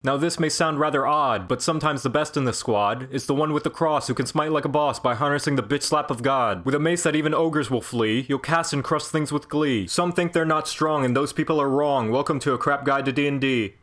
Now this may sound rather odd, but sometimes the best in the squad is the one with the cross who can smite like a boss by harnessing the bitch slap of God. With a mace that even ogres will flee, you'll cast and crush things with glee. Some think they're not strong and those people are wrong. Welcome to a crap guide to D&D.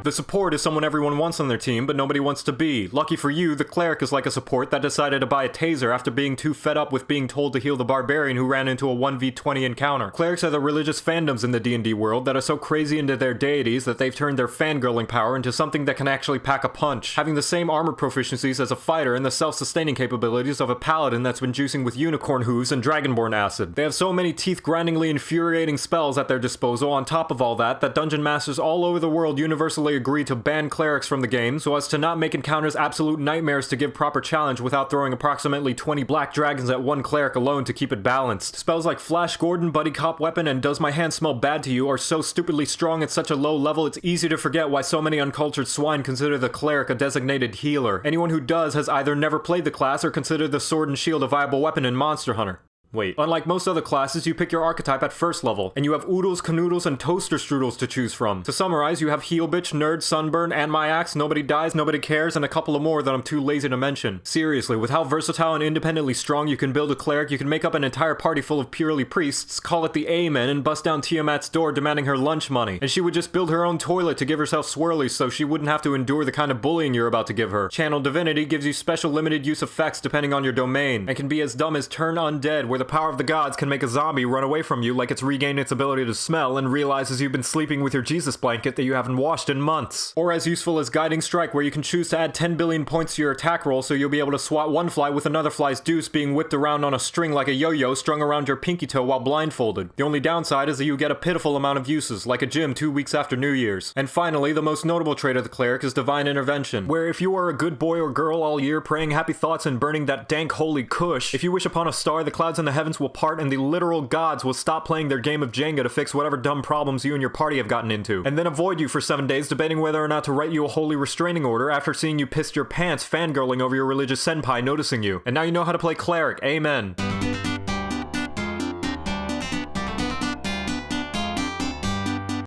The support is someone everyone wants on their team, but nobody wants to be. Lucky for you, the cleric is like a support that decided to buy a taser after being too fed up with being told to heal the barbarian who ran into a 1v20 encounter. Clerics are the religious fandoms in the D&D world that are so crazy into their deities that they've turned their fangirling power into something that can actually pack a punch, having the same armor proficiencies as a fighter and the self-sustaining capabilities of a paladin that's been juicing with unicorn hooves and dragonborn acid. They have so many teeth-grindingly infuriating spells at their disposal on top of all that dungeon masters all over the world universally agree to ban clerics from the game so as to not make encounters absolute nightmares to give proper challenge without throwing approximately 20 black dragons at one cleric alone to keep it balanced. Spells like Flash Gordon, Buddy Cop Weapon, and Does My Hand Smell Bad to You are so stupidly strong at such a low level it's easy to forget why so many uncultured swine consider the cleric a designated healer. Anyone who does has either never played the class or considered the sword and shield a viable weapon in Monster Hunter. Wait, unlike most other classes, you pick your archetype at first level, and you have oodles, canoodles, and toaster strudels to choose from. To summarize, you have Heel Bitch, Nerd, Sunburn, and My Axe, Nobody Dies, Nobody Cares, and a couple of more that I'm too lazy to mention. Seriously, with how versatile and independently strong you can build a cleric, you can make up an entire party full of purely priests, call it the Amen, and bust down Tiamat's door demanding her lunch money. And she would just build her own toilet to give herself swirlies so she wouldn't have to endure the kind of bullying you're about to give her. Channel Divinity gives you special limited use effects depending on your domain, and can be as dumb as Turn Undead, where the power of the gods can make a zombie run away from you like it's regained its ability to smell and realizes you've been sleeping with your Jesus blanket that you haven't washed in months. Or as useful as Guiding Strike, where you can choose to add 10 billion points to your attack roll so you'll be able to swat one fly with another fly's deuce being whipped around on a string like a yo-yo strung around your pinky toe while blindfolded. The only downside is that you get a pitiful amount of uses, like a gym 2 weeks after New Year's. And finally, the most notable trait of the cleric is Divine Intervention, where if you are a good boy or girl all year praying happy thoughts and burning that dank holy kush, if you wish upon a star, the clouds in the heavens will part and the literal gods will stop playing their game of Jenga to fix whatever dumb problems you and your party have gotten into, and then avoid you for 7 days debating whether or not to write you a holy restraining order after seeing you pissed your pants fangirling over your religious senpai noticing you. And now you know how to play cleric. Amen.